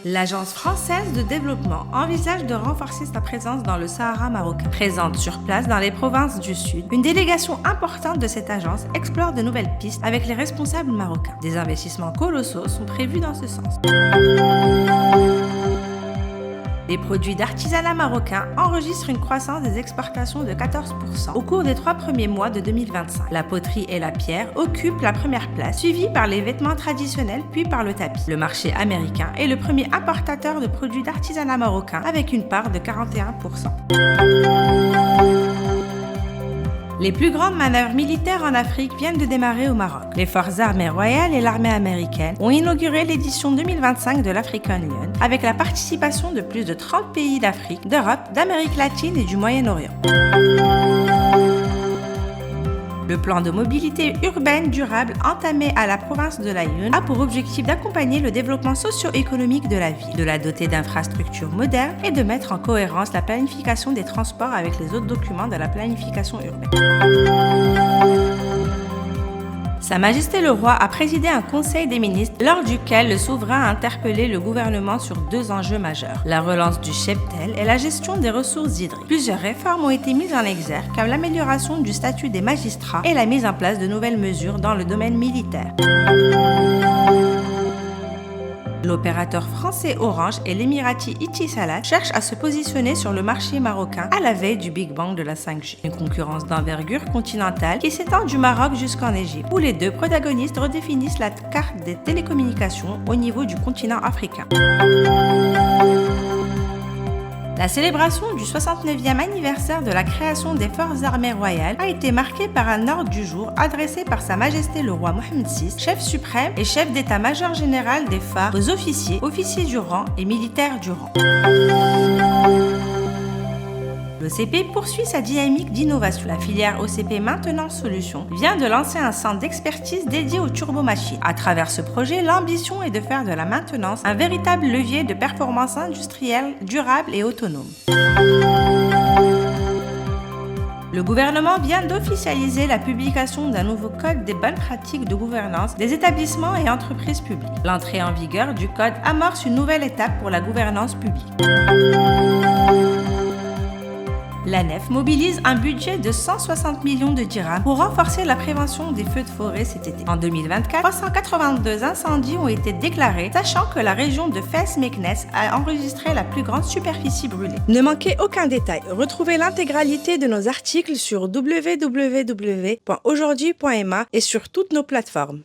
L'Agence française de développement envisage de renforcer sa présence dans le Sahara marocain. Présente sur place dans les provinces du Sud, une délégation importante de cette agence explore de nouvelles pistes avec les responsables marocains. Des investissements colossaux sont prévus dans ce sens. Les produits d'artisanat marocain enregistrent une croissance des exportations de 14% au cours des 3 premiers mois de 2025. La poterie et la pierre occupent la première place, suivie par les vêtements traditionnels puis par le tapis. Le marché américain est le premier importateur de produits d'artisanat marocain avec une part de 41%. Les plus grandes manœuvres militaires en Afrique viennent de démarrer au Maroc. Les forces armées royales et l'armée américaine ont inauguré l'édition 2025 de l'African Lion avec la participation de plus de 30 pays d'Afrique, d'Europe, d'Amérique latine et du Moyen-Orient. Le plan de mobilité urbaine durable entamé à la province de l'Aïn a pour objectif d'accompagner le développement socio-économique de la ville, de la doter d'infrastructures modernes et de mettre en cohérence la planification des transports avec les autres documents de la planification urbaine. Sa Majesté le Roi a présidé un conseil des ministres lors duquel le souverain a interpellé le gouvernement sur 2 enjeux majeurs, la relance du cheptel et la gestion des ressources hydriques. Plusieurs réformes ont été mises en exergue comme l'amélioration du statut des magistrats et la mise en place de nouvelles mesures dans le domaine militaire. L'opérateur français Orange et l'émirati Etisalat cherchent à se positionner sur le marché marocain à la veille du Big Bang de la 5G. Une concurrence d'envergure continentale qui s'étend du Maroc jusqu'en Égypte, où les 2 protagonistes redéfinissent la carte des télécommunications au niveau du continent africain. La célébration du 69e anniversaire de la création des Forces armées royales a été marquée par un ordre du jour adressé par Sa Majesté le Roi Mohammed VI, chef suprême et chef d'état-major général des phares, aux officiers, officiers du rang et militaires du rang. L'OCP poursuit sa dynamique d'innovation. La filière OCP Maintenance Solutions vient de lancer un centre d'expertise dédié aux turbomachines. À travers ce projet, l'ambition est de faire de la maintenance un véritable levier de performance industrielle, durable et autonome. Le gouvernement vient d'officialiser la publication d'un nouveau code des bonnes pratiques de gouvernance des établissements et entreprises publiques. L'entrée en vigueur du code amorce une nouvelle étape pour la gouvernance publique. L'ANEF mobilise un budget de 160 millions de dirhams pour renforcer la prévention des feux de forêt cet été. En 2024, 382 incendies ont été déclarés, sachant que la région de Fès-Meknès a enregistré la plus grande superficie brûlée. Ne manquez aucun détail. Retrouvez l'intégralité de nos articles sur www.aujourd'hui.ma et sur toutes nos plateformes.